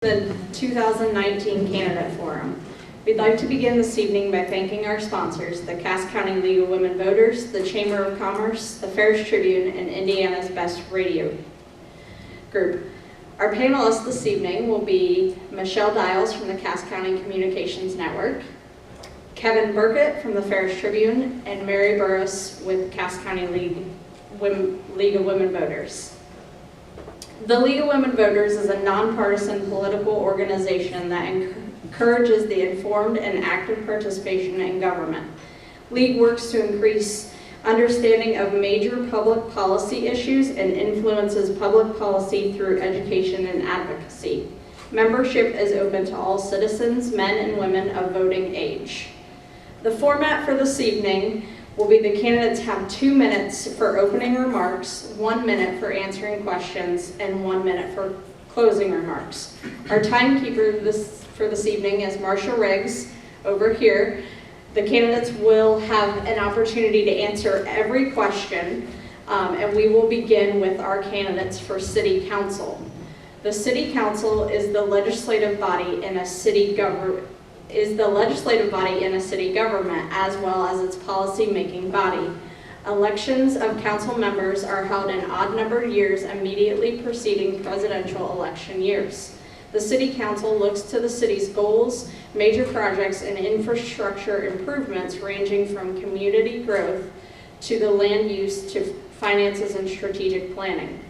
The 2019 Candidate Forum. We'd like to begin this evening by thanking our sponsors, the Cass County League of Women Voters, the Chamber of Commerce, the Pharos-Tribune, and Indiana's Best Radio Group. Our panelists this evening will be Michelle Dials from the Cass County Communications Network, Kevin Burkett from the Pharos-Tribune, and Mary Burris with Cass County League of Women Voters. The League of Women Voters is a nonpartisan political organization that encourages the informed and active participation in government. League works to increase understanding of major public policy issues and influences public policy through education and advocacy. Membership is open to all citizens, men and women of voting age. The format for this evening will be the candidates have 2 minutes for opening remarks, 1 minute for answering questions, and 1 minute for closing remarks. Our timekeeper for this evening is Marsha Riggs over here. The candidates will have an opportunity to answer every question, and we will begin with our candidates for City Council. The City Council is the legislative body in a city government, as well as its policy-making body. Elections of council members are held in odd-numbered years immediately preceding presidential election years. The City Council looks to the city's goals, major projects, and infrastructure improvements ranging from community growth to the land use to finances and strategic planning.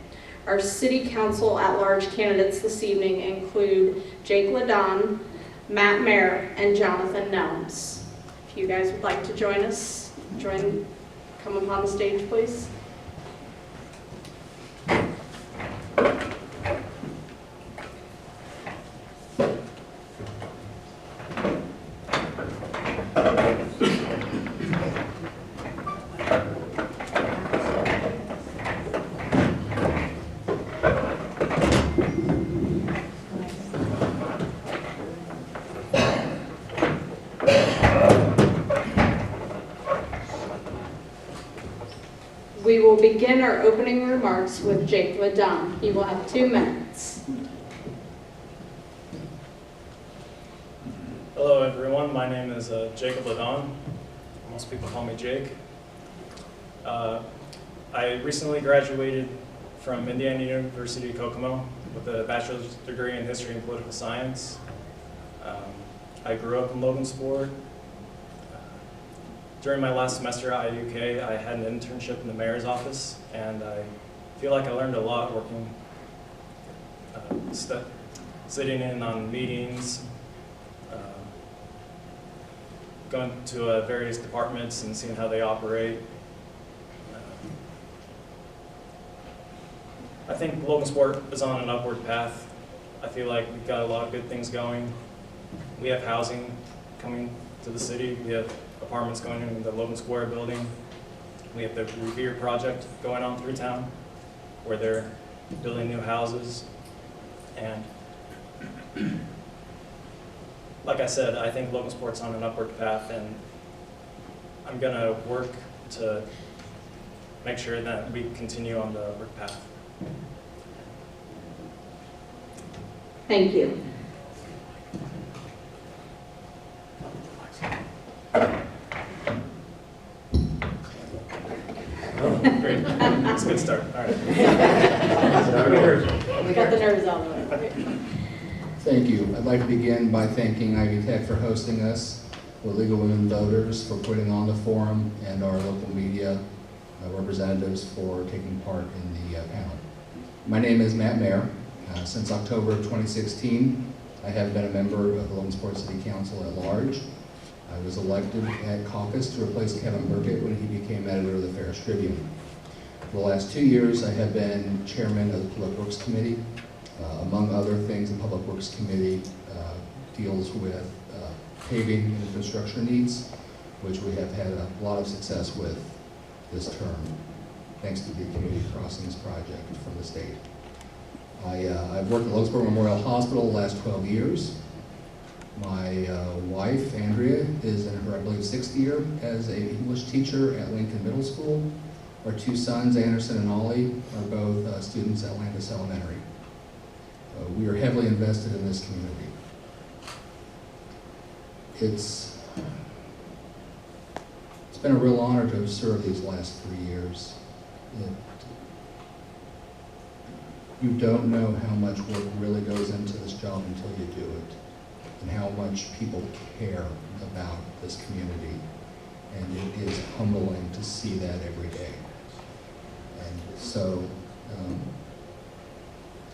Our City Council at-large candidates this evening include Jake Ladon, Matt Mayer, and Jonathan Nelms. If you guys would like to join us, come up on the stage, please. We will begin our opening remarks with Jake Ladon. He will have 2 minutes. Hello everyone, my name is Jacob Ladon. Most people call me Jake. I recently graduated from Indiana University Kokomo with a bachelor's degree in history and political science. I grew up in Logansport. During my last semester at IUK, I had an internship in the mayor's office, and I feel like I learned a lot working, sitting in on meetings, going to various departments and seeing how they operate. I think Logansport is on an upward path. I feel like we've got a lot of good things going. We have housing coming to the city. We have apartments going in the Logan Square building. We have the Revere project going on through town, where they're building new houses. And like I said, I think Logansport's on an upward path, and I'm gonna work to make sure that we continue on the upward path. Thank you. Great. It's a good start. All right. We got the nerves out of the way. Thank you. I'd like to begin by thanking Ivy Tech for hosting us, the League of Women Voters for putting on the forum, and our local media representatives for taking part in the panel. My name is Matt Mayer. Since October of 2016, I have been a member of the Logansport City Council at large. I was elected at caucus to replace Kevin Burkett when he became editor of the Pharos-Tribune. For the last 2 years, I have been chairman of the Public Works Committee. Among other things, the Public Works Committee deals with paving and infrastructure needs, which we have had a lot of success with this term, thanks to the community crossings project from the state. I've worked at Logansport Memorial Hospital the last 12 years. My wife, Andrea, is in her, I believe, 6th year as an English teacher at Lincoln Middle School. Our 2 sons, Anderson and Ollie, are both students at Landis Elementary. We are heavily invested in this community. It's been a real honor to have served these last 3 years. You don't know how much work really goes into this job until you do it, and how much people care about this community. And it is humbling to see that every day. And so,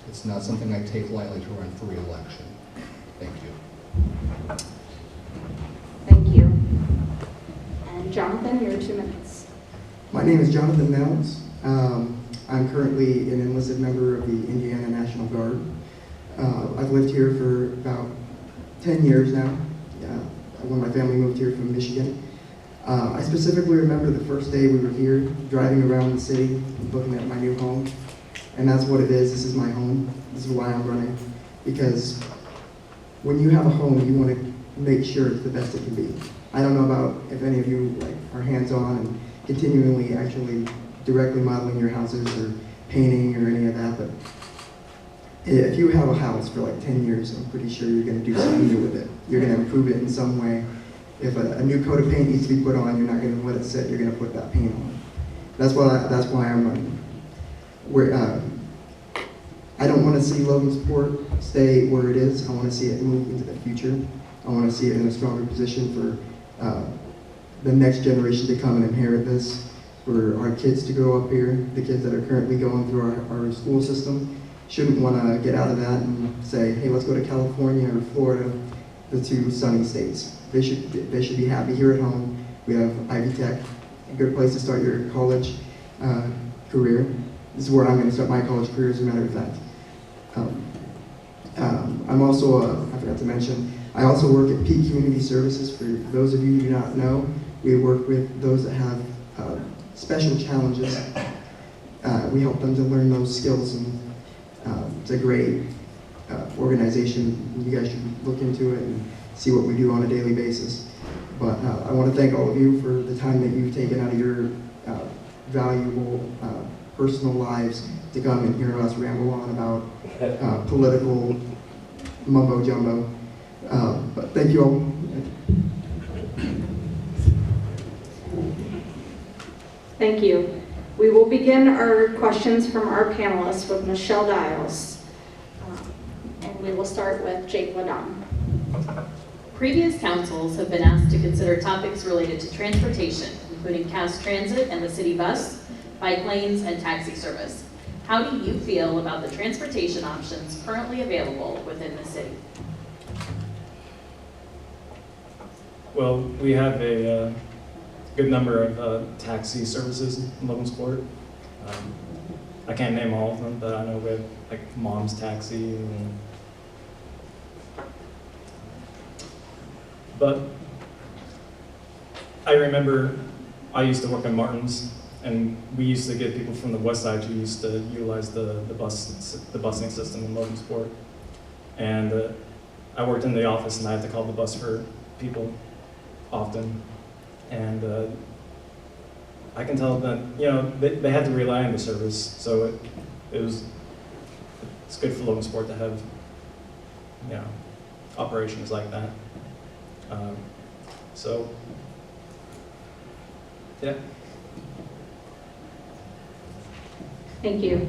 it's not something I take lightly to run for re-election. Thank you. Thank you. And Jonathan, your 2 minutes. My name is Jonathan Mells. I'm currently an enlisted member of the Indiana National Guard. I've lived here for about 10 years now, when my family moved here from Michigan. I specifically remember the first day we were here, driving around the city, looking at my new home. And that's what it is. This is my home. This is why I'm running. Because when you have a home, you want to make sure it's the best it can be. I don't know about if any of you are hands-on and continually actually directly modeling your houses or painting or any of that, but if you have a house for 10 years, I'm pretty sure you're going to do something new with it. You're going to improve it in some way. If a new coat of paint needs to be put on, you're not going to let it sit. You're going to put that paint on. That's why I'm running. I don't want to see Logansport stay where it is. I want to see it move into the future. I want to see it in a stronger position for the next generation to come and inherit this, for our kids to grow up here. The kids that are currently going through our school system shouldn't want to get out of that and say, hey, let's go to California or Florida, the 2 sunny states. They should be happy here at home. We have Ivy Tech, a good place to start your college career. This is where I'm going to start my college career, as a matter of fact. I'm also, I forgot to mention, I also work at Peak Community Services. For those of you who do not know, we work with those that have special challenges. We help them to learn those skills, and it's a great organization. You guys should look into it and see what we do on a daily basis. But I want to thank all of you for the time that you've taken out of your valuable personal lives to come and hear us ramble on about political mumbo-jumbo. But thank you all. Thank you. We will begin our questions from our panelists with Michelle Dials. And we will start with Jake Ladon. Previous councils have been asked to consider topics related to transportation, including Cass Transit and the city bus, bike lanes, and taxi service. How do you feel about the transportation options currently available within the city? Well, we have a good number of taxi services in Logansport. I can't name all of them, but I know we have Mom's Taxi. But I remember I used to work in Martin's, and we used to get people from the west side who used to utilize the busing system in Logansport. And I worked in the office, and I had to call the bus for people often. And I can tell that they had to rely on the service, so it's good for Logansport to have operations like that. So yeah. Thank you.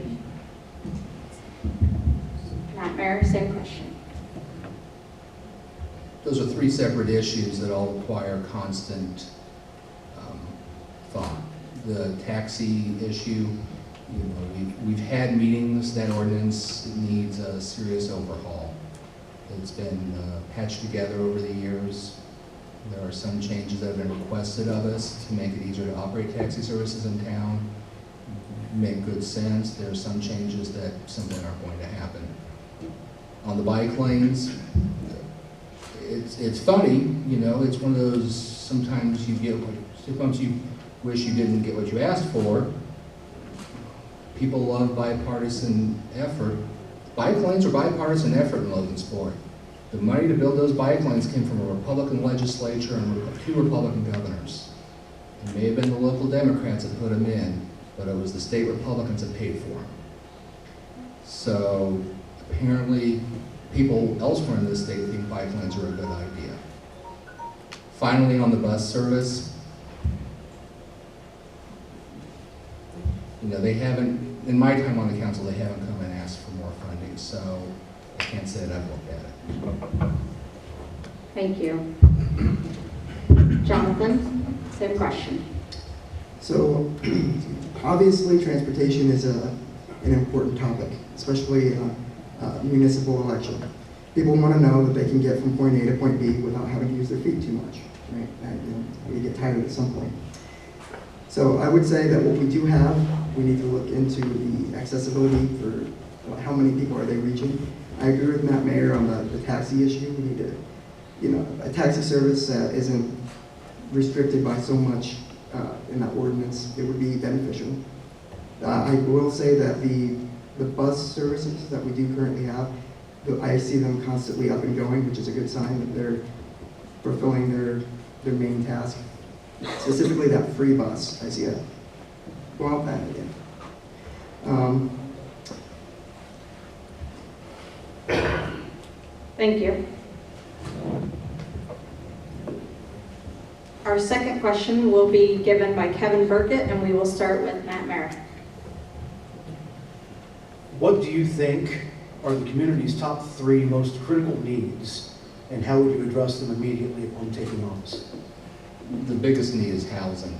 Matt Mayer, same question. Those are 3 separate issues that all require constant thought. The taxi issue, we've had meetings. That ordinance needs a serious overhaul. It's been patched together over the years. There are some changes that have been requested of us to make it easier to operate taxi services in town. Make good sense. There are some changes that simply aren't going to happen. On the bike lanes, it's funny, it's one of those, sometimes you wish you didn't get what you asked for. People love bipartisan effort. Bike lanes are bipartisan effort in Logansport. The money to build those bike lanes came from a Republican legislature and 2 Republican governors. It may have been the local Democrats that put them in, but it was the state Republicans that paid for them. So Apparently, people elsewhere in the state think bike lanes are a good idea. Finally, on the bus service, they haven't, in my time on the council, they haven't come and asked for more funding, so I can't say that I've looked at it. Thank you. Jonathan, same question. So, obviously, transportation is an important topic, especially in a municipal election. People want to know that they can get from point A to point B without having to use their feet too much, right? And we get tired at some point. So I would say that what we do have, we need to look into the accessibility for how many people are they reaching. I agree with Matt Mayer on the taxi issue. We need to, a taxi service that isn't restricted by so much in that ordinance, it would be beneficial. I will say that the bus services that we do currently have, I see them constantly up and going, which is a good sign that they're fulfilling their main task. Specifically that free bus, I see it go out that again. Thank you. Our second question will be given by Kevin Burkett, and we will start with Matt Merritt. What do you think are the community's top 3 most critical needs, and how would you address them immediately upon taking office? The biggest need is housing.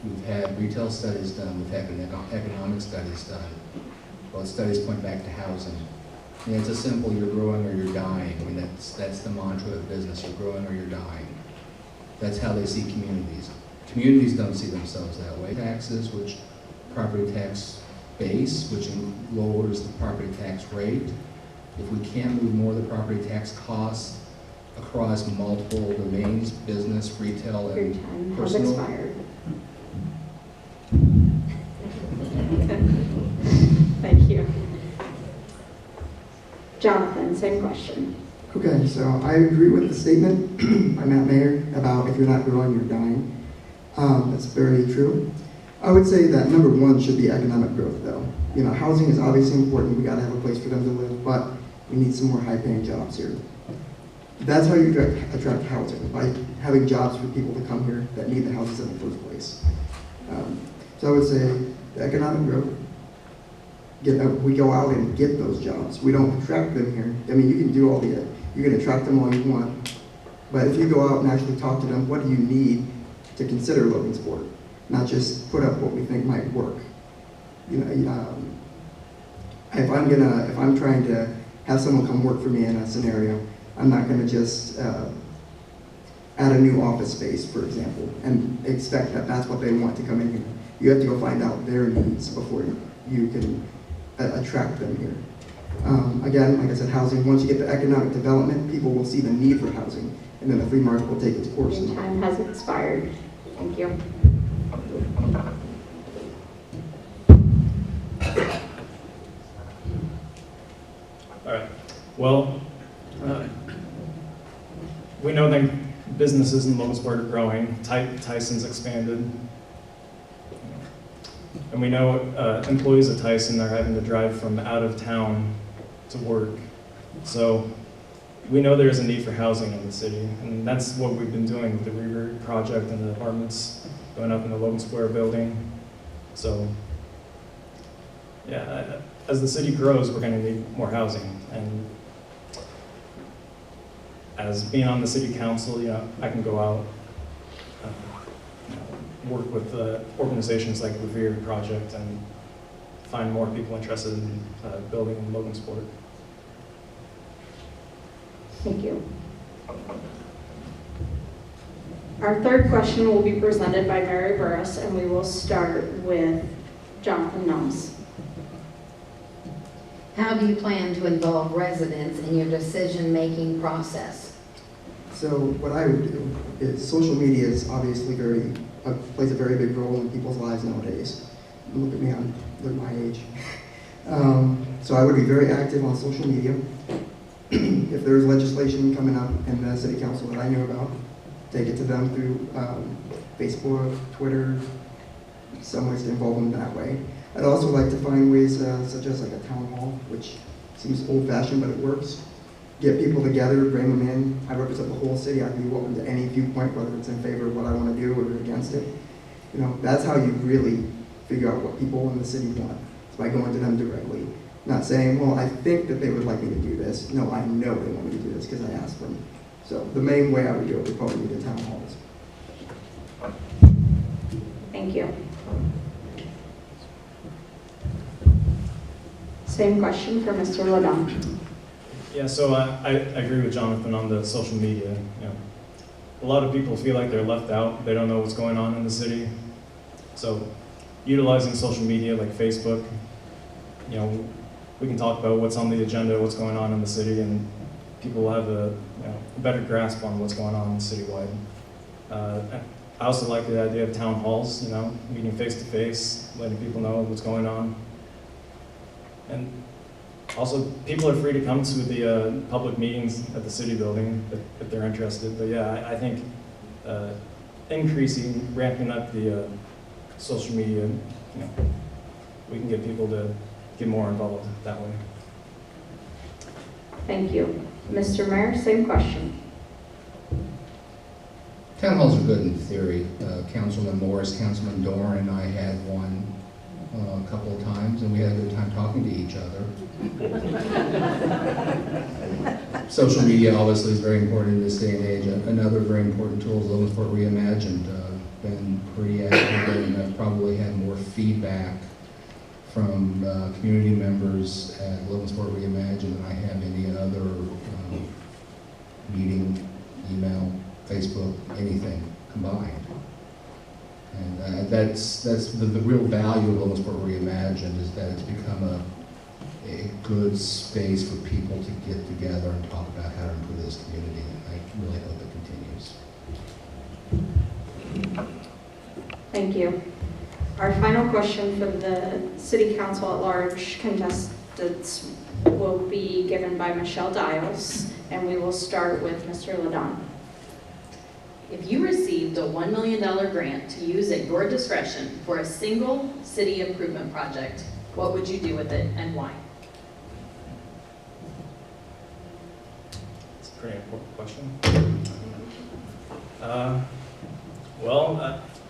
We've had retail studies done, we've had economic studies done. Both studies point back to housing. It's a simple, you're growing or you're dying. That's the mantra of business, you're growing or you're dying. That's how they see communities. Communities don't see themselves that way. Taxes, which property tax base, which lowers the property tax rate. If we can move more of the property tax costs across multiple domains, business, retail, Your and time has personal. expired. Thank you. Jonathan, same question. Okay, so I agree with the statement by Matt Mayer about if you're not growing, you're dying. That's very true. I would say that number 1 should be economic growth, though. Housing is obviously important. We got to have a place for them to live, but we need some more high-paying jobs here. That's how you attract housing, by having jobs for people to come here that need the houses in the first place. So I would say the economic growth, we go out and get those jobs. We don't attract them here. You can do you can attract them all you want, but if you go out and actually talk to them, what do you need to consider Logansport? Not just put up what we think might work. If I'm trying to have someone come work for me in a scenario, I'm not going to just add a new office space, for example, and expect that that's what they want to come in here. You have to go find out their needs before you can attract them here. Again, like I said, housing, once you get the economic development, people will see the need for housing, and then the free market will take its course. Your time has expired. Thank you. All right. Well, we know that businesses in Logansport are growing. Tyson's expanded. And we know employees at Tyson are having to drive from out of town to work. So we know there's a need for housing in the city. And that's what we've been doing with the Reroute project and the apartments going up in the Logan Square building. So yeah, as the city grows, we're going to need more housing. And as being on the city council, I can go out, work with organizations like the Reroute project and find more people interested in building in Logansport. Thank you. Our third question will be presented by Mary Burris, and we will start with Jonathan Nelms. How do you plan to involve residents in your decision-making process? So what I would do is, social media is obviously plays a very big role in people's lives nowadays. Look at me, look at my age. So I would be very active on social media. If there's legislation coming up in the city council that I knew about, take it to them through Facebook, Twitter, some ways to involve them that way. I'd also like to find ways such as like a town hall, which seems old-fashioned, but it works. Get people together, bring them in. I represent the whole city. I'd be open to any viewpoint, whether it's in favor of what I want to do or against it. You know, that's how you really figure out what people in the city want. It's by going to them directly. Not saying, well, I think that they would like me to do this. No, I know they want me to do this because I asked them. So the main way I would do it would probably be the town halls. Thank you. Same question for Mr. Ladon. Yeah, so I agree with Jonathan on the social media. You know, a lot of people feel like they're left out. They don't know what's going on in the city. So utilizing social media like Facebook, you know, we can talk about what's on the agenda, what's going on in the city, and people will have a better grasp on what's going on citywide. I also like the idea of town halls, you know, meeting face to face, letting people know what's going on. And also, people are free to come to the public meetings at the city building if they're interested. But yeah, I think ramping up the social media, you know, we can get people to get more involved that way. Thank you. Mr. Mayor, same question. Town halls are good in theory. Councilman Morris, Councilman Dorn, and I had one a couple of times, and we had a good time talking to each other. Social media obviously is very important in this day and age. Another very important tool is Logansport Reimagined. Been pretty active, and I've probably had more feedback from community members at Logansport Reimagined than I have any other meeting, email, Facebook, anything combined. And that's the real value of Logansport Reimagined, is that it's become a good space for people to get together and talk about how to improve this community. And I really hope it continues. Thank you. Our final question for the City Council at Large contestants will be given by Michelle Dials, and we will start with Mr. Ladon. If you received a $1 million grant to use at your discretion for a single city improvement project, what would you do with it and why? It's a pretty important question.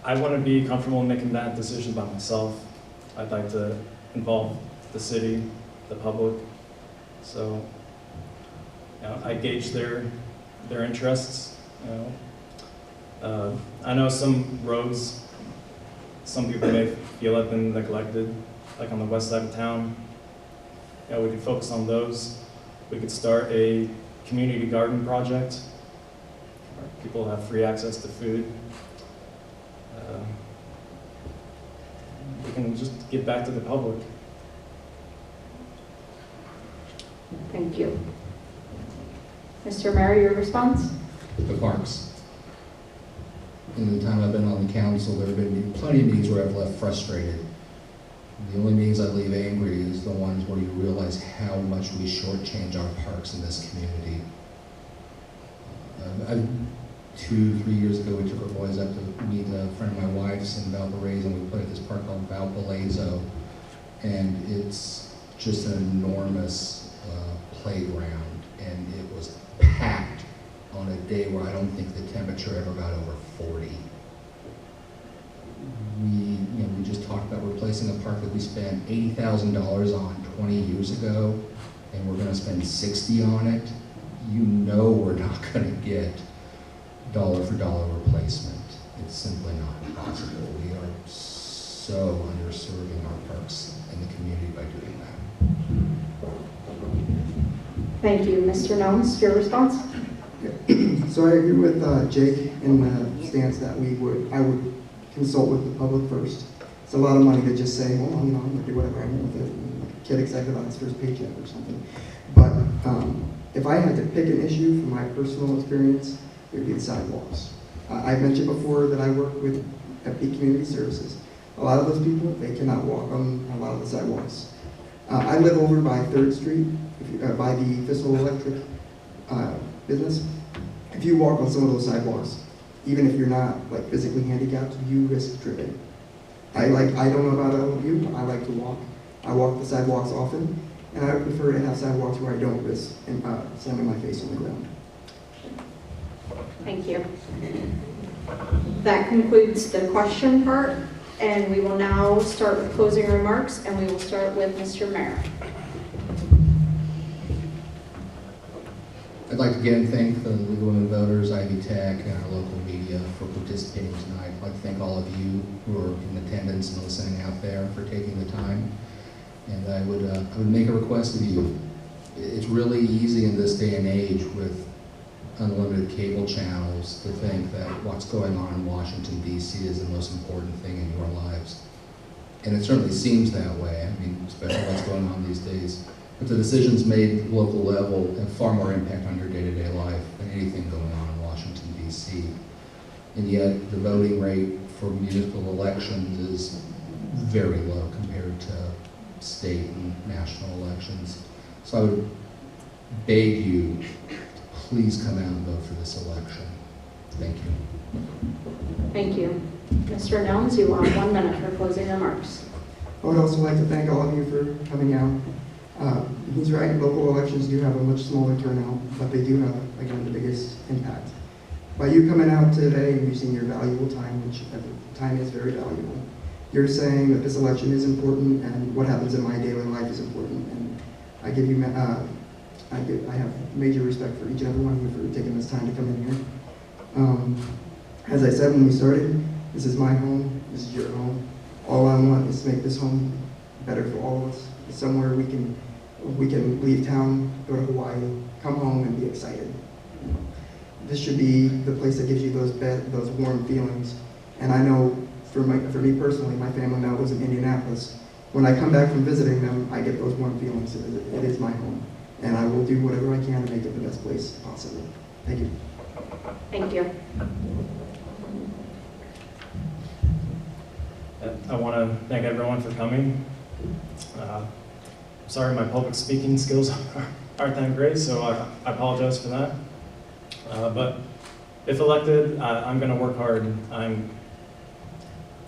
I want to be comfortable in making that decision by myself. I'd like to involve the city, the public. So, you know, I gauge their interests. You know, I know some roads, some people may feel have been neglected, like on the west side of town. Yeah, we could focus on those. We could start a community garden project where people have free access to food. We can just give back to the public. Thank you. Mr. Mayor, your response? The parks. In the time I've been on the council, there have been plenty of meetings where I've left frustrated. The only meetings I leave angry is the ones where you realize how much we shortchange our parks in this community. 2-3 years ago, we took our boys up to meet a friend of my wife's in Valparaiso, and we played at this park called Valparaiso, and it's just an enormous playground, and it was packed on a day where I don't think the temperature ever got over 40. We just talked about replacing a park that we spent $80,000 on 20 years ago, and we're going to spend $60 on it. You know we're not going to get dollar for dollar replacement. It's simply not possible. We are so underserving our parks and the community by doing that. Thank you. Mr. Nones, your response? So I agree with Jake in the stance that I would consult with the public first. It's a lot of money to just say, well, I'm going to do whatever I want with it. And a kid excited about his first paycheck or something. But if I had to pick an issue from my personal experience, it would be the sidewalks. I mentioned before that I work with FP Community Services. A lot of those people, they cannot walk on a lot of the sidewalks. I live over by 3rd Street, by the Thistle Electric business. If you walk on some of those sidewalks, even if you're not like physically handicapped, you risk tripping. I don't know about all of you, but I like to walk. I walk the sidewalks often, and I prefer to have sidewalks where I don't risk slamming my face on the ground. Thank you. That concludes the question part, and we will now start with closing remarks, and we will start with Mr. Mayor. I'd like to again thank the League of Women Voters, Ivy Tech, and our local media for participating tonight. I'd like to thank all of you who are in attendance and listening out there for taking the time. And I would make a request of you. It's really easy in this day and age with unlimited cable channels to think that what's going on in Washington, D.C. is the most important thing in your lives. And it certainly seems that way, I mean, especially what's going on these days. But the decisions made at the local level have far more impact on your day-to-day life than anything going on in Washington, D.C. And yet, the voting rate for municipal elections is very low compared to state and national elections. So I would beg you, please come out and vote for this election. Thank you. Thank you. Mr. Nelms, you will have 1 minute for closing remarks. I would also like to thank all of you for coming out. He's right, local elections do have a much smaller turnout, but they do have, again, the biggest impact. By you coming out today and using your valuable time, which time is very valuable, you're saying that this election is important and what happens in my daily life is important. And I give you, I have major respect for each and every one of you for taking this time to come in here. As I said when we started, this is my home, this is your home. All I want is to make this home better for all of us. It's somewhere we can leave town, go to Hawaii, come home and be excited. This should be the place that gives you those warm feelings. And I know for me personally, my family now lives in Indianapolis. When I come back from visiting them, I get those warm feelings. It is my home. And I will do whatever I can to make it the best place possible. Thank you. Thank you. I want to thank everyone for coming. Sorry my public speaking skills aren't that great, so I apologize for that. But if elected, I'm going to work hard. I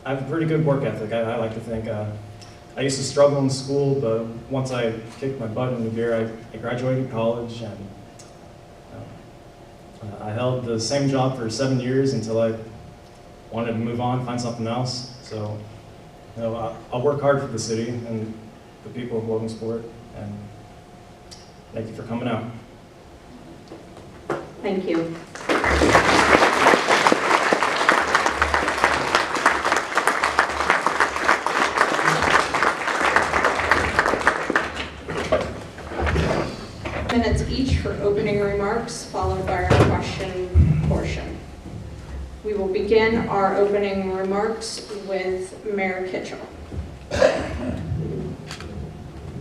have a pretty good work ethic, I like to think. I used to struggle in school, but once I kicked my butt into gear, I graduated college, and I held the same job for 7 years until I wanted to move on, find something else. So, I'll work hard for the city and the people of Logansport, and thank you for coming out. Thank you. Minutes each for opening remarks, followed by our question portion. We will begin our opening remarks with Mayor Kitchell.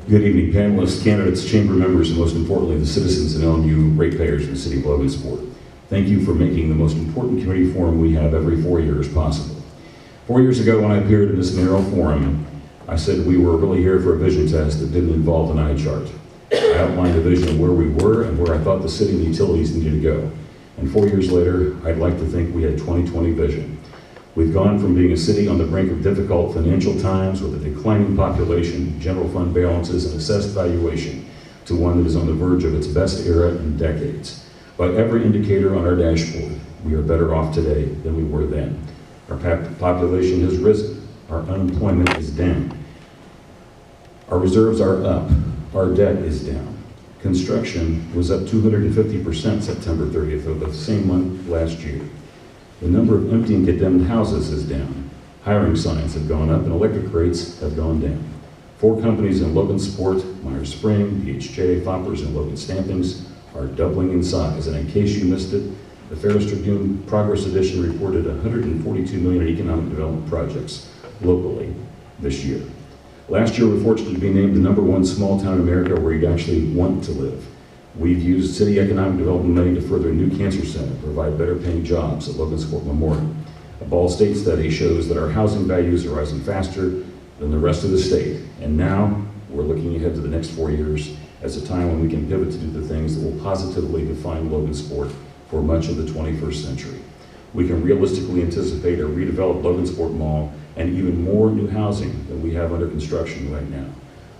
Good evening, panelists, candidates, chamber members, and most importantly, the citizens and LMU ratepayers in the city of Logansport. Thank you for making the most important community forum we have every 4 years possible. 4 years ago, when I appeared in this mayoral forum, I said we were really here for a vision test that didn't involve an eye chart. I outlined a vision of where we were and where I thought the city and the utilities needed to go. And 4 years later, I'd like to think we had 20/20 vision. We've gone from being a city on the brink of difficult financial times with a declining population, general fund balances, and assessed valuation to one that is on the verge of its best era in decades. By every indicator on our dashboard, we are better off today than we were then. Our population has risen. Our unemployment is down. Our reserves are up. Our debt is down. Construction was up 250% September 30th of the same month last year. The number of empty and condemned houses is down. Hiring signs have gone up and electric rates have gone down. 4 companies in Logansport, Myers Spring, PHJ, Foppers, and Logan Stampings are doubling in size. And in case you missed it, the Pharos-Tribune Progress Edition reported $142 million in economic development projects locally this year. Last year, we were fortunate to be named the #1 small town in America where you'd actually want to live. We've used city economic development money to further a new cancer center, provide better paying jobs at Logansport Memorial. A Ball State study shows that our housing values are rising faster than the rest of the state. And now we're looking ahead to the next 4 years as a time when we can pivot to do the things that will positively define Logansport for much of the 21st century. We can realistically anticipate a redeveloped Logansport Mall and even more new housing than we have under construction right now.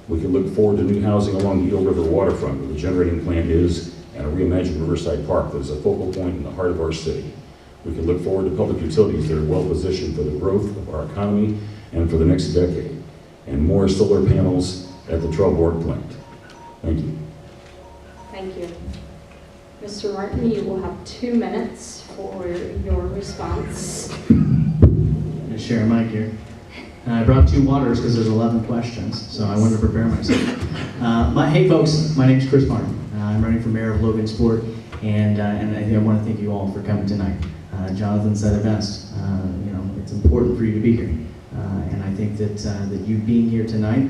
We can look forward to new housing along the Eel River waterfront, where the generating plant is, and a reimagined Riverside Park that is a focal point in the heart of our city. We can look forward to public utilities that are well positioned for the growth of our economy and for the next decade, and more solar panels at the Trelleborg plant. Thank you. Thank you. Mr. Martin, you will have 2 minutes for your response. I'm going to share a mic here. I brought 2 waters because there's 11 questions, so I wanted to prepare myself. Hey folks, my name is Chris Martin. I'm running for mayor of Logansport, and I want to thank you all for coming tonight. Jonathan said it best. It's important for you to be here, and I think that you being here tonight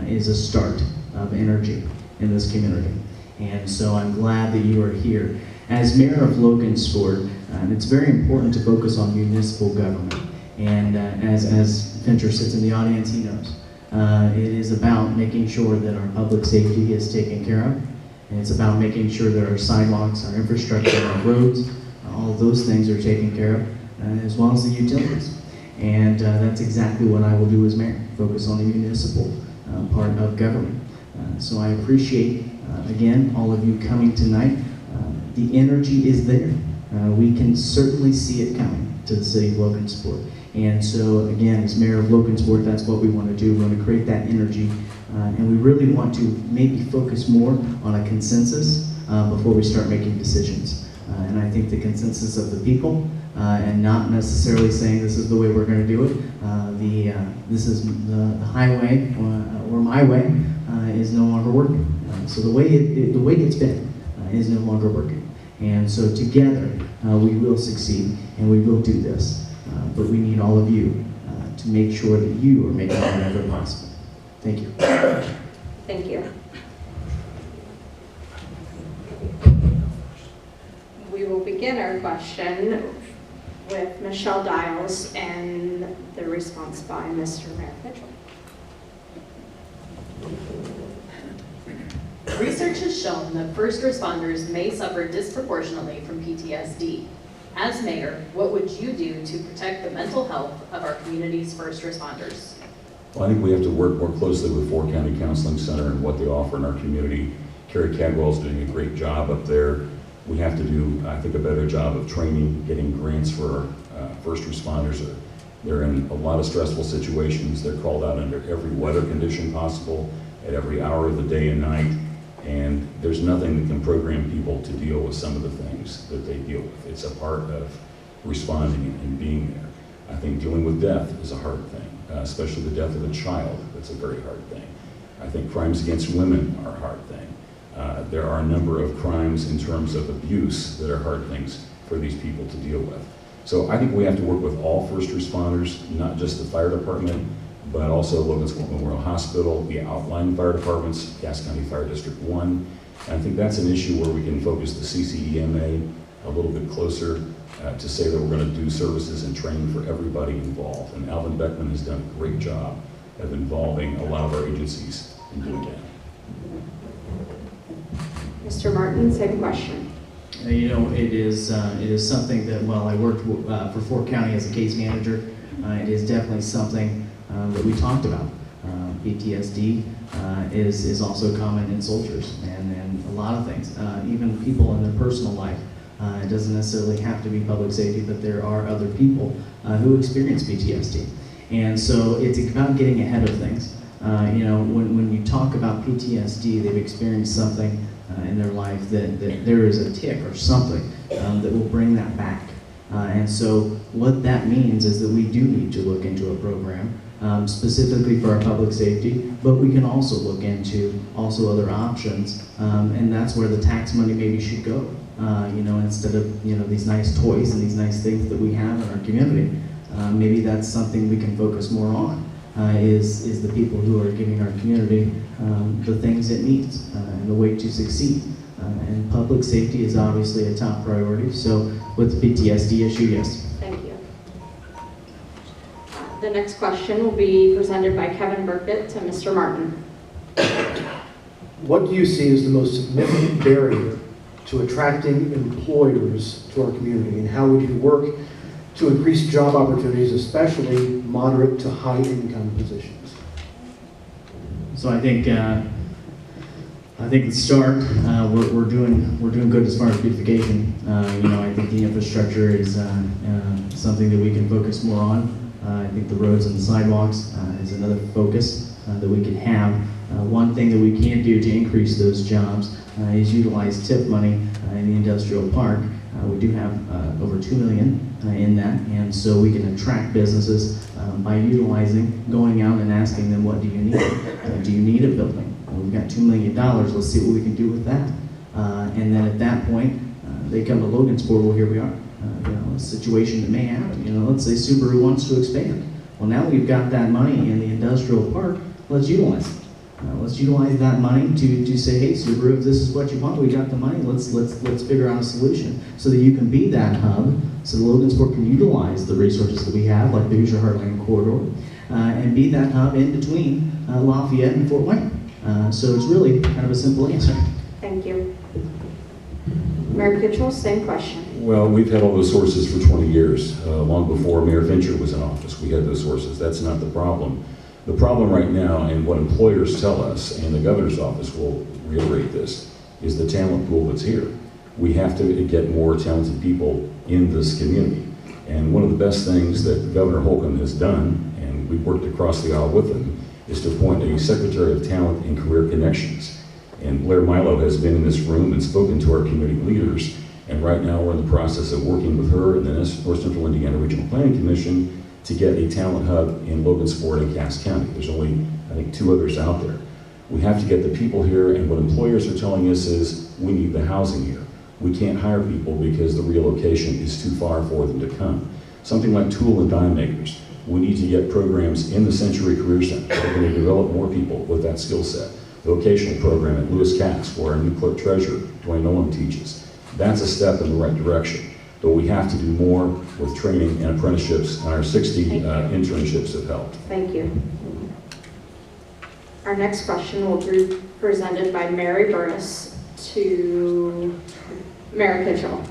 is a start of energy in this community. And so I'm glad that you are here. As mayor of Logansport, it's very important to focus on municipal government. And as Fincher sits in the audience, he knows. It is about making sure that our public safety is taken care of. And it's about making sure that our sidewalks, our infrastructure, our roads, all of those things are taken care of, as well as the utilities. And that's exactly what I will do as mayor, focus on the municipal part of government. So I appreciate, again, all of you coming tonight. The energy is there. We can certainly see it coming to the city of Logansport. And so, again, as mayor of Logansport, that's what we want to do. We want to create that energy. And we really want to maybe focus more on a consensus before we start making decisions. And I think the consensus of the people, and not necessarily saying this is the way we're going to do it, this is the highway or my way, is no longer working. So the way it's been is no longer working. And so together we will succeed and we will do this. But we need all of you to make sure that you are making it whatever possible. Thank you. Thank you. We will begin our question with Michelle Dials and the response by Mr. Mayor Mitchell. Research has shown that first responders may suffer disproportionately from PTSD. As mayor, what would you do to protect the mental health of our community's first responders? Well, I think we have to work more closely with Fort County Counseling Center and what they offer in our community. Carrie Cadwell's doing a great job up there. We have to do, I think, a better job of training, getting grants for first responders. They're in a lot of stressful situations. They're called out under every weather condition possible, at every hour of the day and night. And there's nothing that can program people to deal with some of the things that they deal with. It's a part of responding and being there. I think dealing with death is a hard thing, especially the death of a child. That's a very hard thing. I think crimes against women are a hard thing. There are a number of crimes in terms of abuse that are hard things for these people to deal with. So I think we have to work with all first responders, not just the fire department, but also Logansport Memorial Hospital, the outlying fire departments, Cass County Fire District 1. And I think that's an issue where we can focus the CCEMA a little bit closer to say that we're going to do services and training for everybody involved. And Alvin Beckman has done a great job of involving a lot of our agencies in doing that. Mr. Martin, same question. It is something that while I worked for Fort County as a case manager, it is definitely something that we talked about. PTSD is also common in soldiers and a lot of things, even people in their personal life. It doesn't necessarily have to be public safety, but there are other people who experience PTSD. And so it's about getting ahead of things. When you talk about PTSD, they've experienced something in their life that there is a tick or something that will bring that back. And so what that means is that we do need to look into a program specifically for our public safety, but we can also look into also other options, and that's where the tax money maybe should go. Instead of these nice toys and these nice things that we have in our community, maybe that's something we can focus more on. Is the people who are giving our community the things it needs and the way to succeed. And public safety is obviously a top priority. So with the PTSD issue, yes. Thank you. The next question will be presented by Kevin Burkett to Mr. Martin. What do you see as the most significant barrier to attracting employers to our community, and how would you work to increase job opportunities, especially moderate to high income positions? So I think the start, we're doing good as far as beautification. I think the infrastructure is something that we can focus more on. I think the roads and the sidewalks is another focus that we can have. One thing that we can do to increase those jobs is utilize TIF money in the industrial park. We do have over $2 million in that, and so we can attract businesses by utilizing, going out and asking them, what do you need? Do you need a building? We've got $2 million, let's see what we can do with that. And then at that point, they come to Logansport, well, here we are. A situation that may happen. Let's say Subaru wants to expand. Well, now we've got that money in the industrial park, let's utilize it. Let's utilize that money to say, hey, Subaru, if this is what you want, we got the money, let's figure out a solution so that you can be that hub, so that Logansport can utilize the resources that we have, like the Hoosier Heartland Corridor, and be that hub in between Lafayette and Fort Wayne. So it's really kind of a simple answer. Thank you. Mayor Kitchell, same question. Well, we've had all those sources for 20 years. Long before Mayor Fincher was in office, we had those sources. That's not the problem. The problem right now, and what employers tell us, and the governor's office will reiterate this, is the talent pool that's here. We have to get more talented people in this community. And one of the best things that Governor Holcomb has done, and we've worked across the aisle with him, is to appoint a Secretary of Talent and Career Connections. And Blair Milo has been in this room and spoken to our community leaders, and right now we're in the process of working with her and the North Central Indiana Regional Planning Commission to get a talent hub in Logansport and Cass County. There's only, I think, 2 others out there. We have to get the people here, and what employers are telling us is we need the housing here. We can't hire people because the relocation is too far for them to come. Something like tool and die makers. We need to get programs in the Century Career Center. We're going to develop more people with that skill set. The vocational program at Lewis-Cass, where our new clerk treasurer, Dwayne Nolan, teaches. That's a step in the right direction. But we have to do more with training and apprenticeships, and our 60 internships have helped. Thank you. Our next question will be presented by Mary Burris to Mayor Kitchell.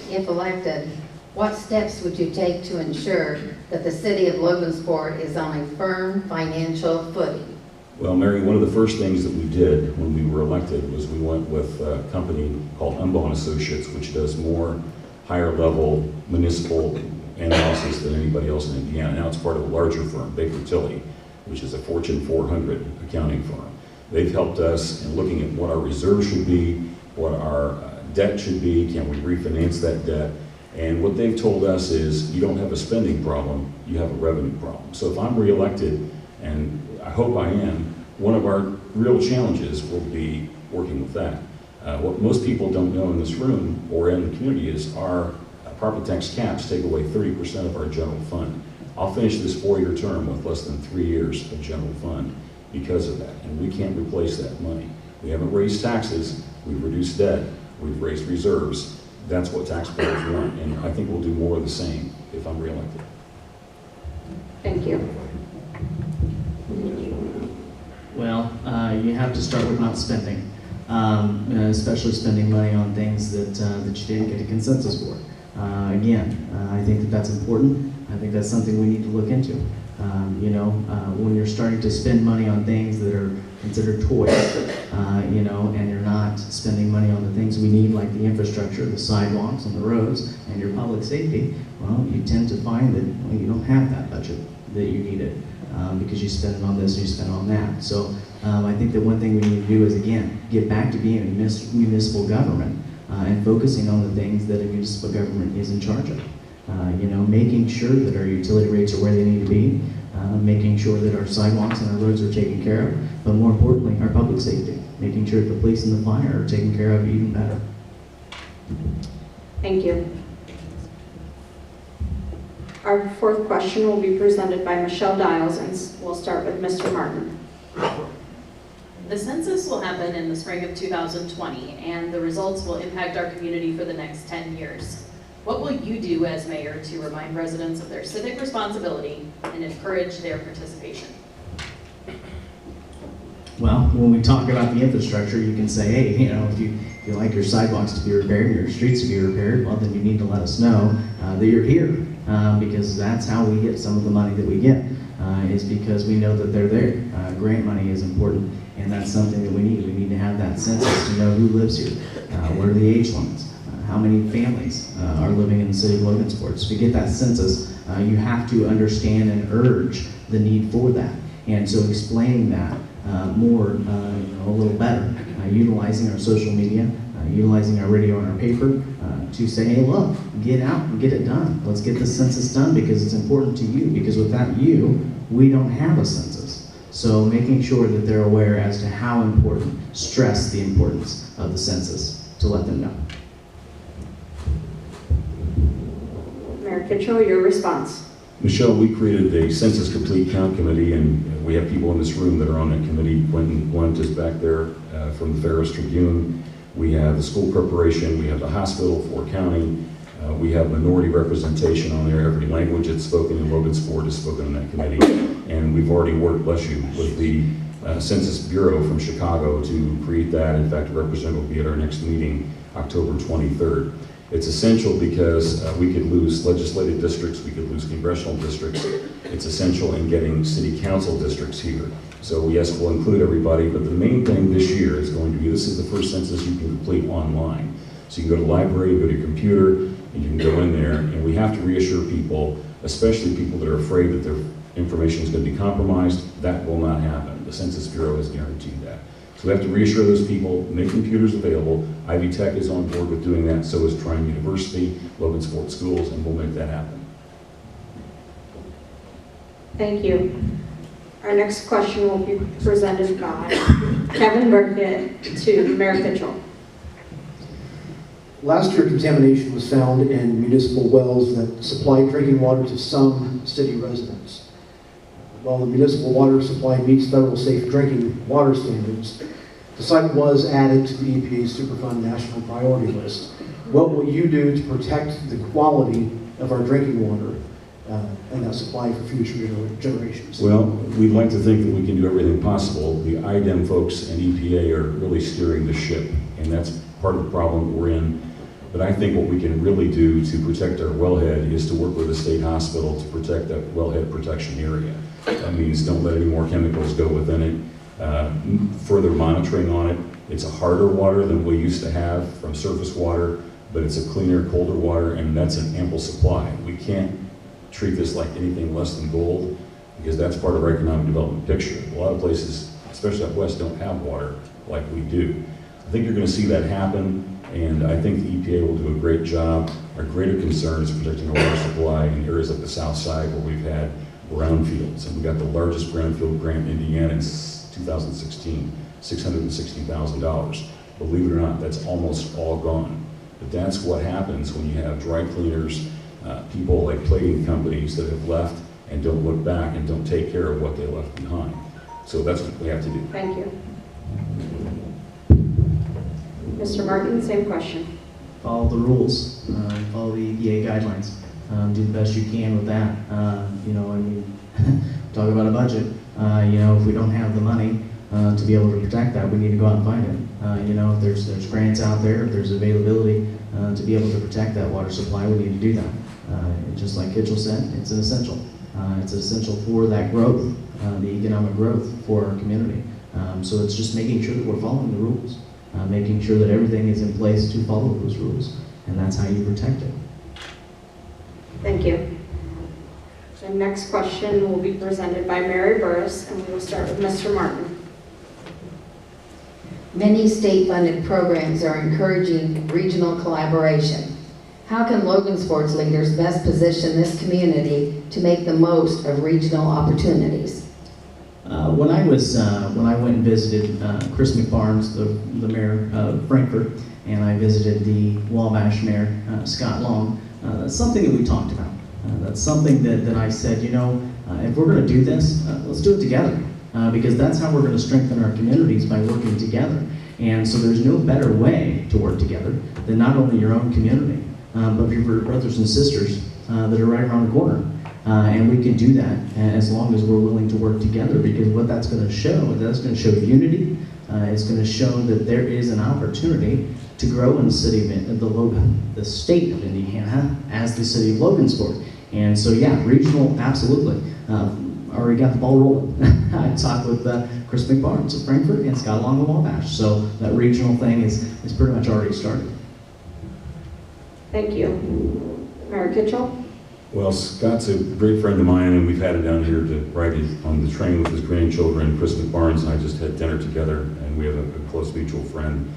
If elected, what steps would you take to ensure that the city of Logansport is on a firm financial footing? Well, Mary, one of the first things that we did when we were elected was we went with a company called Umbaugh & Associates, which does more higher level municipal analysis than anybody else in Indiana. Now it's part of a larger firm, Baker Tilly, which is a Fortune 400 accounting firm. They've helped us in looking at what our reserves should be, what our debt should be, can we refinance that debt? And what they've told us is you don't have a spending problem, you have a revenue problem. So if I'm reelected, and I hope I am, one of our real challenges will be working with that. What most people don't know in this room or in the community is our property tax caps take away 30% of our general fund. I'll finish this 4-year term with less than 3 years of general fund because of that, and we can't replace that money. We haven't raised taxes, we've reduced debt, we've raised reserves. That's what taxpayers want, and I think we'll do more of the same if I'm reelected. Thank you. Well, you have to start with not spending, especially spending money on things that you didn't get a consensus for. Again, I think that that's important. I think that's something we need to look into. When you're starting to spend money on things that are considered toys, and you're not spending money on the things we need, like the infrastructure, the sidewalks and the roads, and your public safety, well, you tend to find that you don't have that budget that you needed because you spend it on this or you spend it on that. So I think that one thing we need to do is, again, get back to being a municipal government and focusing on the things that a municipal government is in charge of. Making sure that our utility rates are where they need to be, making sure that our sidewalks and our roads are taken care of, but more importantly, our public safety, making sure that the police and the fire are taken care of even better. Thank you. Our fourth question will be presented by Michelle Dials, and we'll start with Mr. Martin. The census will happen in the spring of 2020, and the results will impact our community for the next 10 years. What will you do as mayor to remind residents of their civic responsibility and encourage their participation? Well, when we talk about the infrastructure, you can say, hey, if If you like your sidewalks to be repaired, your streets to be repaired, well, then you need to let us know that you're here, because that's how we get some of the money that we get, is because we know that they're there. Grant money is important, and that's something that we need. We need to have that census to know who lives here, what are the age limits, how many families are living in the city of Logansport. So to get that census, you have to understand and urge the need for that. And so explaining that more, a little better, utilizing our social media, utilizing our radio and our paper to say, hey, look, get out and get it done. Let's get the census done because it's important to you, because without you, we don't have a census. So making sure that they're aware as to how important, stress the importance of the census to let them know. Mayor Kitchell, your response. Michelle, we created a Census Complete Count Committee, and we have people in this room that are on that committee. Quentin Blunt is back there from the Pharos-Tribune. We have the school corporation, we have the hospital, Fort County. We have minority representation on there. Every language that's spoken in Logansport is spoken in that committee. And we've already worked, bless you, with the Census Bureau from Chicago to create that. In fact, a representative will be at our next meeting, October 23rd. It's essential because we could lose legislative districts, we could lose congressional districts. It's essential in getting city council districts here. So yes, we'll include everybody, but the main thing this year is going to be, this is the first census you can complete online. So you can go to the library, go to your computer, and you can go in there, and we have to reassure people, especially people that are afraid that their information is going to be compromised. That will not happen. The Census Bureau has guaranteed that. So we have to reassure those people, make computers available. Ivy Tech is on board with doing that, so is Trine University, Logansport Schools, and we'll make that happen. Thank you. Our next question will be presented by Kevin Burkett to Mayor Kitchell. Last year, contamination was found in municipal wells that supply drinking water to some city residents. While the municipal water supply meets federal safe drinking water standards, the site was added to the EPA's Superfund National Priority List. What will you do to protect the quality of our drinking water and that supply for future generations? Well, we'd like to think that we can do everything possible. The IDEM folks and EPA are really steering the ship, and that's part of the problem we're in. But I think what we can really do to protect our wellhead is to work with the state hospital to protect that wellhead protection area. That means don't let any more chemicals go within it. Further monitoring on it. It's a harder water than we used to have from surface water, but it's a cleaner, colder water, and that's an ample supply. We can't treat this like anything less than gold, because that's part of our economic development picture. A lot of places, especially up west, don't have water like we do. I think you're going to see that happen. And I think the EPA will do a great job. Our greater concern is protecting our water supply in areas like the south side where we've had brownfields. And we got the largest brownfield grant in Indiana in 2016, $660,000. Believe it or not, that's almost all gone. But that's what happens when you have dry cleaners, people like plating companies that have left and don't look back and don't take care of what they left behind. So that's what we have to do. Thank you. Mr. Martin, same question. Follow the rules, follow the EPA guidelines, do the best you can with that. Talk about a budget. If we don't have the money to be able to protect that, we need to go out and find it. If there's grants out there, if there's availability to be able to protect that water supply, we need to do that. Just like Kitchell said, it's an essential. It's essential for that growth, the economic growth for our community. So it's just making sure that we're following the rules. Making sure that everything is in place to follow those rules, and that's how you protect it. Thank you. The next question will be presented by Mary Burris, and we will start with Mr. Martin. Many state-funded programs are encouraging regional collaboration. How can Logansport's leaders best position this community to make the most of regional opportunities? When I went and visited Chris McBarnes, the mayor of Frankfort, and I visited the Wabash mayor, Scott Long, that's something that we talked about. That's something that I said, if we're going to do this, let's do it together, because that's how we're going to strengthen our communities, by working together. And so there's no better way to work together than not only your own community, but your brothers and sisters that are right around the corner. And we can do that as long as we're willing to work together, because what that's going to show unity, is going to show that there is an opportunity to grow in the city of the state of Indiana as the city of Logansport. And so, yeah, regional, absolutely. Already got the ball rolling. I talked with Chris McBarnes of Frankfurt and Scott Long of Wabash. So that regional thing is pretty much already started. Thank you. Mayor Kitchell? Well, Scott's a great friend of mine, and we've had him down here to ride on the train with his grandchildren. Chris McBarnes and I just had dinner together, and we have a close mutual friend.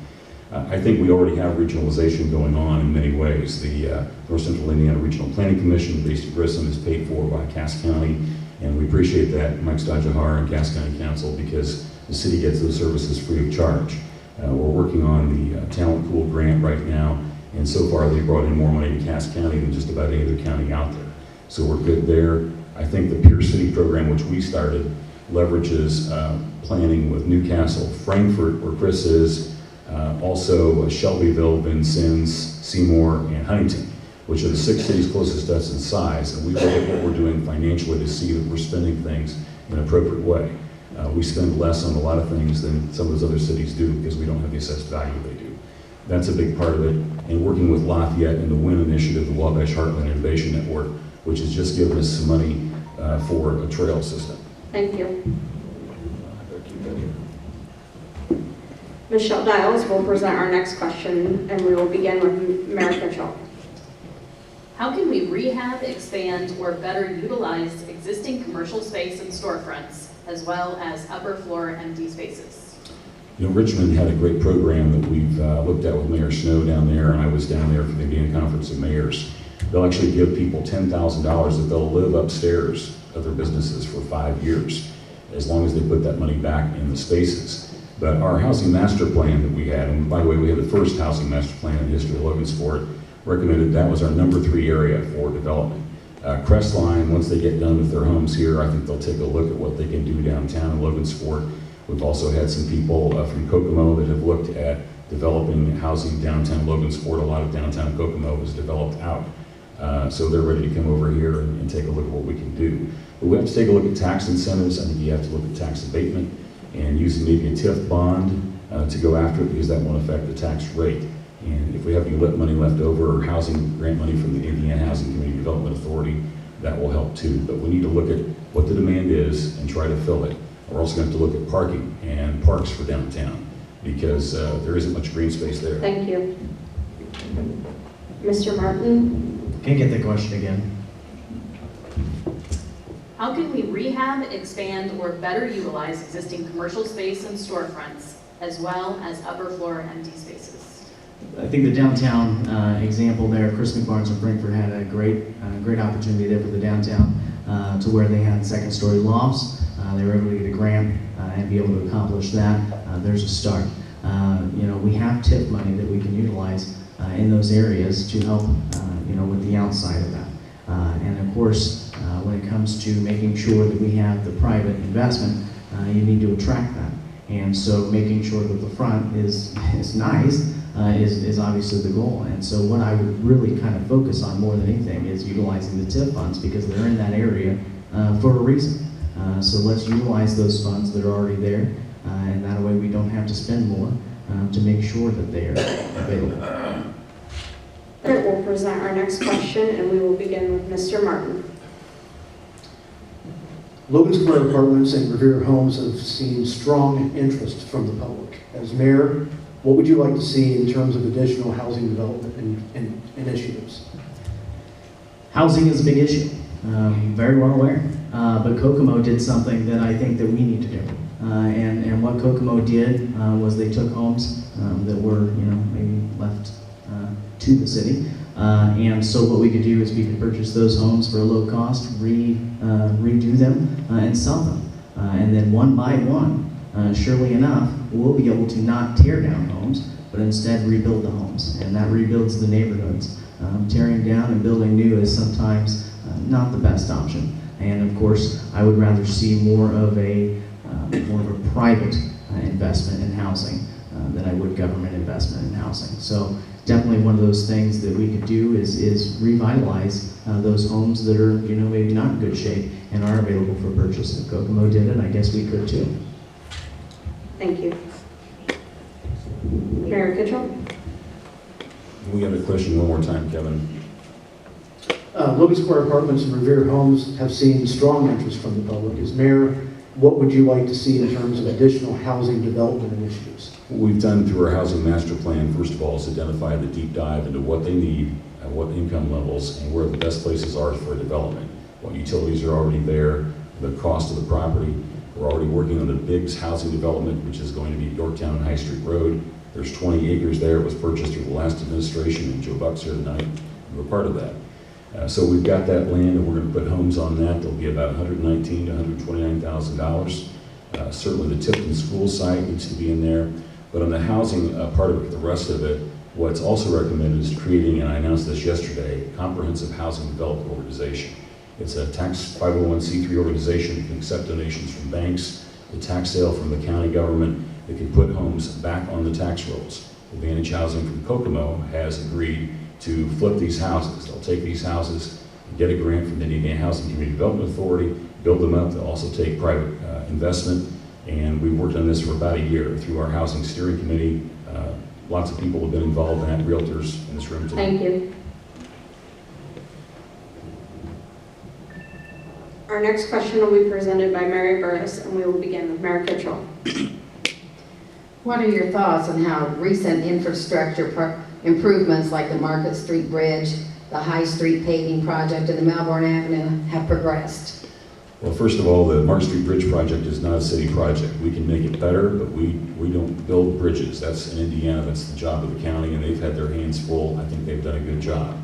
I think we already have regionalization going on in many ways. The North Central Indiana Regional Planning Commission, based in Grissom, is paid for by Cass County, and we appreciate that, Mike Stajahar and Cass County Council, because the city gets those services free of charge. We're working on the Talent Pool grant right now, and so far they brought in more money to Cass County than just about any other county out there. So we're good there. I think the Peer City program, which we started, leverages planning with Newcastle, Frankfurt, where Chris is, also Shelbyville, Vincennes, Seymour, and Huntington, which are the 6 cities closest to us in size. And we look at what we're doing financially to see that we're spending things in an appropriate way. We spend less on a lot of things than some of those other cities do because we don't have the assessed value they do. That's a big part of it. And working with Lafayette and the WIN initiative, the Wabash Heartland Innovation Network, which has just given us some money for a trail system. Thank you. Michelle Dials will present our next question, and we will begin with Mayor Kitchell. How can we rehab, expand, or better utilize existing commercial space and storefronts, as well as upper floor empty spaces? You know, Richmond had a great program that we've looked at with Mayor Snow down there, and I was down there for the Indiana Conference of Mayors. They'll actually give people $10,000 that they'll live upstairs of their businesses for 5 years, as long as they put that money back in the spaces. But our housing master plan that we had, and by the way, we had the first housing master plan in the history of Logansport, recommended that was our number 3 area for development. Crestline, once they get done with their homes here, I think they'll take a look at what they can do downtown in Logansport. We've also had some people from Kokomo that have looked at developing housing downtown Logansport. A lot of downtown Kokomo was developed out. So they're ready to come over here and take a look at what we can do. But we have to take a look at tax incentives. I think you have to look at tax abatement and using maybe a TIF bond to go after it, because that won't affect the tax rate. And if we have any money left over, or housing grant money from the Indiana Housing Community Development Authority, that will help too. But we need to look at what the demand is and try to fill it. We're also going to have to look at parking and parks for downtown, because there isn't much green space there. Thank you. Mr. Martin? Can't get the question again. How can we rehab, expand, or better utilize existing commercial space and storefronts, as well as upper floor empty spaces? I think the downtown example there, Chris McBarnes of Frankfurt had a great opportunity there for the downtown to where they had 2nd-story lofts. They were able to get a grant and be able to accomplish that. There's a start. You know, we have TIF money that we can utilize in those areas to help, you know, with the outside of that. And of course, when it comes to making sure that we have the private investment, you need to attract that. And so making sure that the front is nice is obviously the goal. And so what I would really kind of focus on more than anything is utilizing the TIF funds, because they're in that area for a reason. So let's utilize those funds that are already there, and that way we don't have to spend more to make sure that they are available. We'll present our next question, and we will begin with Mr. Martin. Logan Square Apartments and Revere Homes have seen strong interest from the public. As mayor, what would you like to see in terms of additional housing development and initiatives? Housing is a big issue, very well aware. But Kokomo did something that I think that we need to do. And what Kokomo did was they took homes that were, you know, maybe left to the city. And so what we could do is we could purchase those homes for a low cost, redo them, and sell them. And then one by one, surely enough, we'll be able to not tear down homes, but instead rebuild the homes. And that rebuilds the neighborhoods. Tearing down and building new is sometimes not the best option. And of course, I would rather see more of a private investment in housing than I would government investment in housing. So definitely one of those things that we could do is revitalize those homes that are, you know, maybe not in good shape and are available for purchase. If Kokomo did it, I guess we could too. Thank you. Mayor Kitchell? We have a question one more time, Kevin. Logan Square Apartments and Revere Homes have seen strong interest from the public. As mayor, what would you like to see in terms of additional housing development initiatives? What we've done through our housing master plan, first of all, is identify the deep dive into what they need, what income levels, and where the best places are for development. What utilities are already there, the cost of the property. We're already working on the Biggs housing development, which is going to be Yorktown and High Street Road. There's 20 acres there. It was purchased through the last administration, and Joe Buck's here tonight. We're part of that. So we've got that land, and we're going to put homes on that. There'll be about $119,000 to $129,000. Certainly the Tipton School site needs to be in there. But on the housing part of it, the rest of it, what's also recommended is creating, and I announced this yesterday, a comprehensive housing development organization. It's a tax 501c3 organization that can accept donations from banks, the tax sale from the county government, that can put homes back on the tax rolls. Advantage Housing from Kokomo has agreed to flip these houses. They'll take these houses, get a grant from the Indiana Housing Community Development Authority, build them up. They'll also take private investment, and we've worked on this for about a year through our Housing Steering Committee. Lots of people have been involved in that, realtors in this room today. Thank you. Our next question will be presented by Mary Burris, and we will begin with Mayor Kitchell. What are your thoughts on how recent infrastructure improvements like the Market Street Bridge, the High Street paving project, and the Melbourne Avenue have progressed? Well, first of all, the Market Street Bridge project is not a city project. We can make it better, but we don't build bridges. That's in Indiana. That's the job of the county, and they've had their hands full. I think they've done a good job.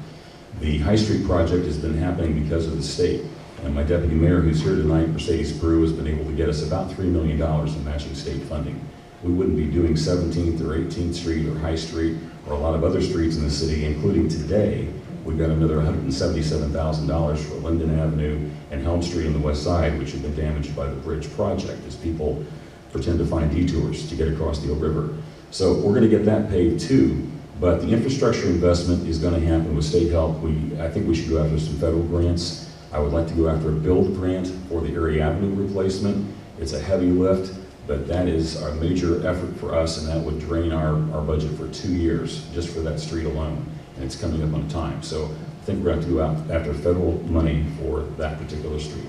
The High Street project has been happening because of the state. And my deputy mayor, who's here tonight, Mercedes Brew, has been able to get us about $3 million in matching state funding. We wouldn't be doing 17th or 18th Street or High Street or a lot of other streets in the city, including today. We've got another $177,000 for Linden Avenue and Helm Street on the west side, which have been damaged by the bridge project as people pretend to find detours to get across the Oak River. So we're going to get that paved too, but the infrastructure investment is going to happen with state help. I think we should go after some federal grants. I would like to go after a build grant for the Erie Avenue replacement. It's a heavy lift, but that is a major effort for us, and that would drain our budget for 2 years just for that street alone, and it's coming up on time. So I think we're going to have to go after federal money for that particular street.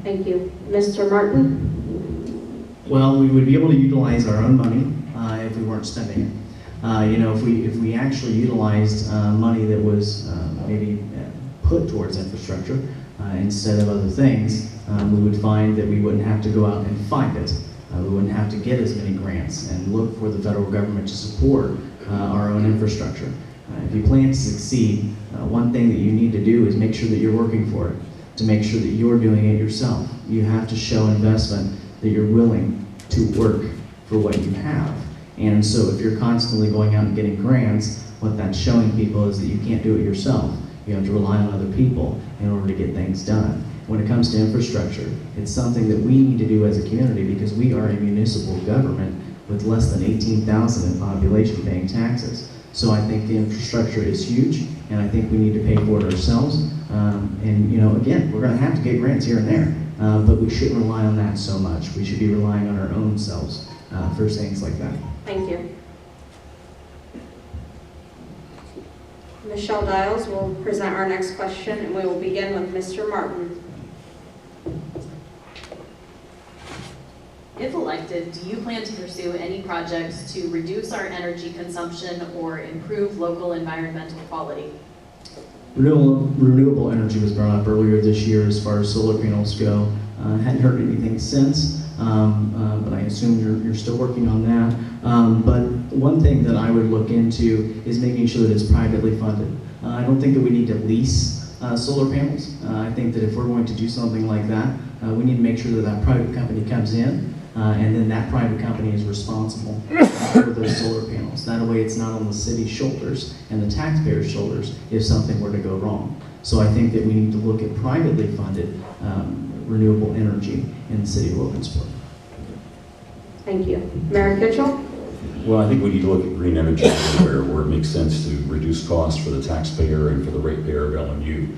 Thank you. Mr. Martin? Well, we would be able to utilize our own money if we weren't spending it. If we actually utilized money that was maybe put towards infrastructure instead of other things, we would find that we wouldn't have to go out and find it. We wouldn't have to get as many grants and look for the federal government to support our own infrastructure. If you plan to succeed, one thing that you need to do is make sure that you're working for it, to make sure that you're doing it yourself. You have to show investment that you're willing to work for what you have. And so if you're constantly going out and getting grants, what that's showing people is that you can't do it yourself. You have to rely on other people in order to get things done. When it comes to infrastructure, it's something that we need to do as a community because we are a municipal government with less than 18,000 in population paying taxes. So I think the infrastructure is huge, and I think we need to pay for it ourselves. Again, we're going to have to get grants here and there, but we shouldn't rely on that so much. We should be relying on our own selves for things like that. Thank you. Michelle Dials will present our next question, and we will begin with Mr. Martin. If elected, do you plan to pursue any projects to reduce our energy consumption or improve local environmental quality? Renewable energy was brought up earlier this year as far as solar panels go. Hadn't heard anything since, but I assume you're still working on that. But one thing that I would look into is making sure that it's privately funded. I don't think that we need to lease solar panels. I think that if we're going to do something like that, we need to make sure that that private company comes in, and then that private company is responsible for those solar panels. That way it's not on the city's shoulders and the taxpayers' shoulders if something were to go wrong. So I think that we need to look at privately funded renewable energy in the city of Logansport. Thank you. Mayor Kitchell? Well, I think we need to look at green energy everywhere where it makes sense to reduce costs for the taxpayer and for the ratepayer of LMU.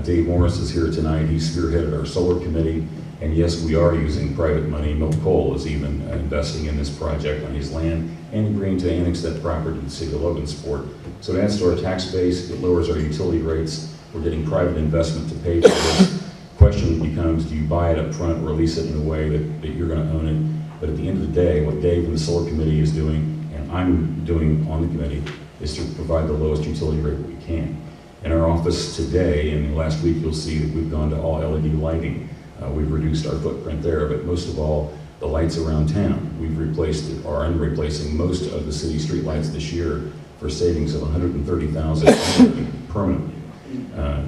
Dave Morris is here tonight. He spearheaded our solar committee, And yes, we are using private money. Milt Cole is even investing in this project on his land and agreeing to annex that property to the city of Logansport. So it adds to our tax base, it lowers our utility rates. We're getting private investment to pay for this. Question becomes, do you buy it up front or lease it in a way that you're going to own it? But at the end of the day, what Dave and the Solar Committee is doing, and I'm doing on the committee, is to provide the lowest utility rate we can. In our office today, and last week, you'll see that we've gone to all LED lighting. We've reduced our footprint there, but most of all, the lights around town. We've replaced or are replacing most of the city street lights this year for savings of $130,000 permanently.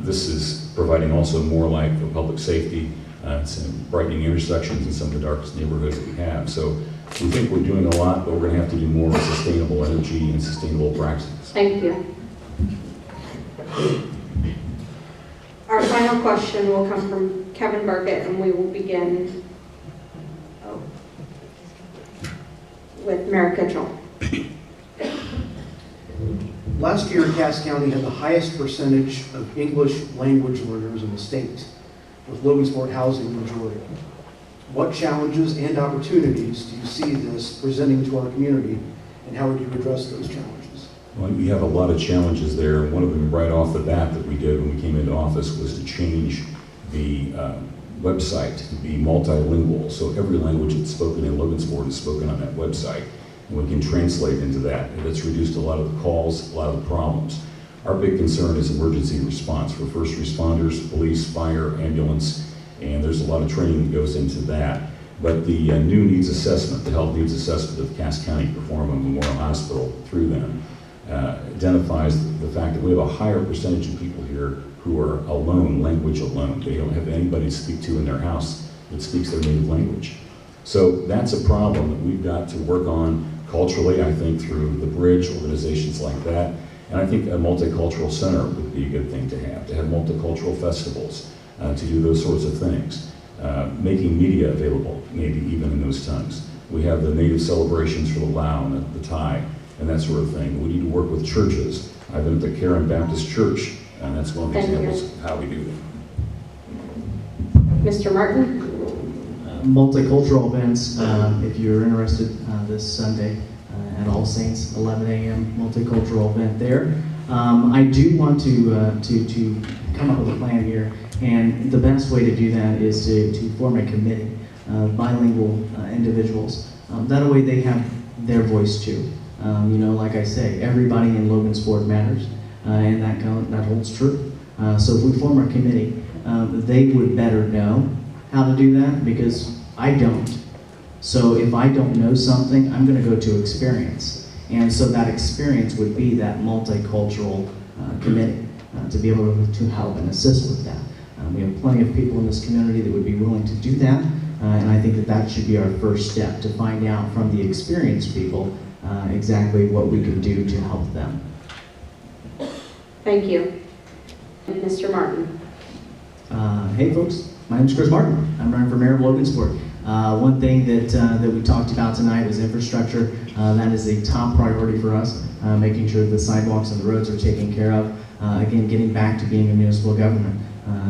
This is providing also more light for public safety. It's brightening intersections in some of the darkest neighborhoods that we have. So we think we're doing a lot, but we're going to have to do more with sustainable energy and sustainable practices. Thank you. Our final question will come from Kevin Burkett, and we will begin with Mayor Kitchell. Last year, Cass County had the highest percentage of English language learners in the state, with Logansport housing the majority. What challenges and opportunities do you see this presenting to our community, and how would you address those challenges? Well, we have a lot of challenges there. One of them right off the bat that we did when we came into office was to change the website to be multilingual. So every language that's spoken in Logansport is spoken on that website. And we can translate into that. And it's reduced a lot of the calls, a lot of the problems. Our big concern is emergency response for first responders, police, fire, ambulance, and there's a lot of training that goes into that. But the new needs assessment, the health needs assessment that Cass County performed on Memorial Hospital through them, identifies the fact that we have a higher percentage of people here who are alone, language alone. They don't have anybody to speak to in their house that speaks their native language. So that's a problem that we've got to work on culturally, I think, through the Bridge, organizations like that. And I think a multicultural center would be a good thing to have multicultural festivals, to do those sorts of things. Making media available, maybe even in those tongues. We have the native celebrations for the Lao and the Thai, and that sort of thing. We need to work with churches. I've been at the Karen Baptist Church, and that's one of the examples of how we do that. Mr. Martin? Multicultural events, if you're interested, this Sunday at All Saints, 11 a.m. multicultural event there. I do want to come up with a plan here, and the best way to do that is to form a committee of bilingual individuals. That way they have their voice too. You know, like I say, everybody in Logansport matters, and that holds true. So if we form a committee, they would better know how to do that, because I don't. So if I don't know something, I'm going to go to experience. And so that experience would be that multicultural committee to be able to help and assist with that. We have plenty of people in this community that would be willing to do that, and I think that should be our first step, to find out from the experienced people exactly what we can do to help them. Thank you. And Mr. Martin? Hey folks, my name is Chris Martin. I'm running for mayor of Logansport. One thing that we talked about tonight was infrastructure. That is a top priority for us, making sure the sidewalks and the roads are taken care of. Again, getting back to being a municipal government.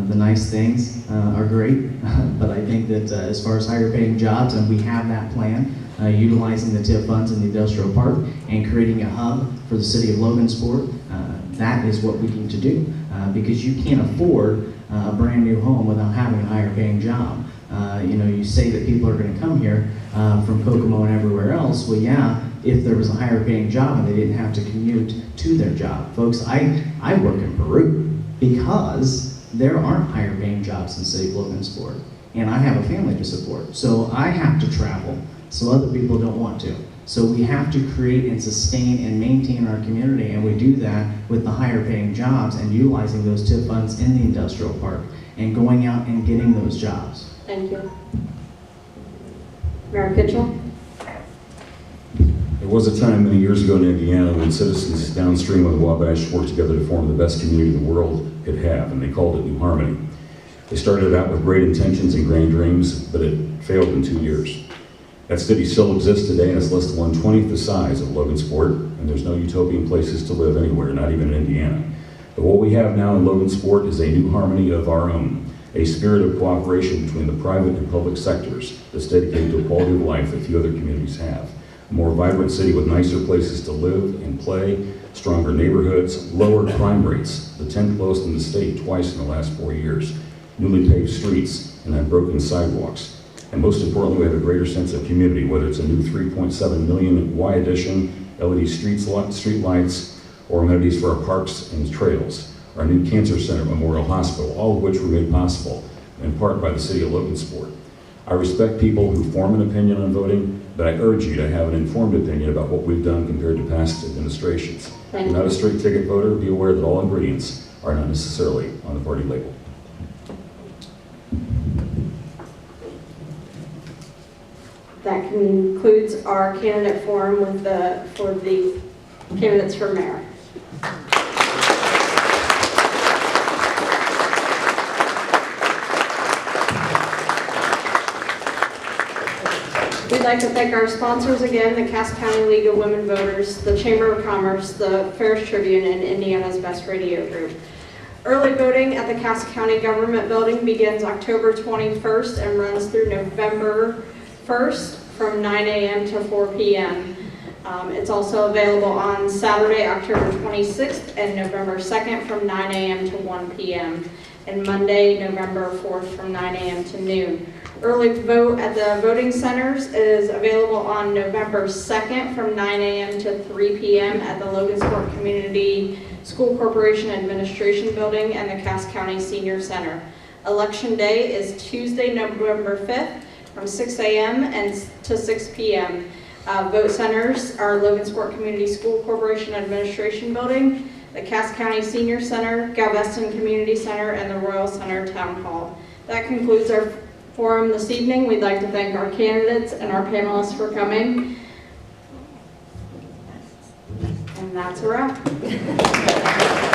The nice things are great, but I think that as far as higher paying jobs, and we have that plan, utilizing the TIP funds in the industrial park and creating a hub for the city of Logansport, that is what we need to do, because you can't afford a brand new home without having a higher paying job. You know, you say that people are going to come here from Kokomo and everywhere else. Well, yeah, if there was a higher paying job and they didn't have to commute to their job. Folks, I work in Peru because there aren't higher paying jobs in the city of Logansport, and I have a family to support. So I have to travel, so other people don't want to. So we have to create and sustain and maintain our community, and we do that with the higher paying jobs and utilizing those TIP funds in the industrial park and going out and getting those jobs. Thank you. Mayor Kitchell? There was a time many years ago in Indiana when citizens downstream of the Wabash worked together to form the best community the world could have, and they called it New Harmony. They started out with great intentions and grand dreams, but it failed in 2 years. That city still exists today, and it's less than 1/20th the size of Logansport, and there's no utopian places to live anywhere, not even in Indiana. But what we have now in Logansport is a new harmony of our own. a spirit of cooperation between the private and public sectors that's dedicated to a quality of life that few other communities have. A more vibrant city with nicer places to live and play, stronger neighborhoods, lower crime rates, the 10th lowest in the state twice in the last 4 years, newly paved streets, and unbroken sidewalks. And most importantly, we have a greater sense of community, whether it's a new 3.7 million Y addition, LED street lights, or amenities for our parks and trails, our new Cancer Center, Memorial Hospital, all of which were made possible in part by the City of Logansport. I respect people who form an opinion on voting, but I urge you to have an informed opinion about what we've done compared to past administrations. If you're not a straight ticket voter, be aware that all ingredients are not necessarily on the party label. That concludes our candidate forum for the candidates for mayor. We'd like to thank our sponsors again, the Cass County League of Women Voters, the Chamber of Commerce, the Pharos-Tribune, and Indiana's Best Radio Group. Early voting at the Cass County Government Building begins October 21st and runs through November 1st from 9 a.m. to 4 p.m. It's also available on Saturday, October 26th and November 2nd from 9 a.m. to 1 p.m. and Monday, November 4th from 9 a.m. to noon. Early vote at the voting centers is available on November 2nd from 9 a.m. to 3 p.m. at the Logansport Community School Corporation Administration Building and the Cass County Senior Center. Election Day is Tuesday, November 5th from 6 a.m. and to 6 p.m. Vote centers are Logansport Community School Corporation Administration Building, the Cass County Senior Center, Galveston Community Center, and the Royal Center Town Hall. That concludes our forum this evening. We'd like to thank our candidates and our panelists for coming. And that's a wrap.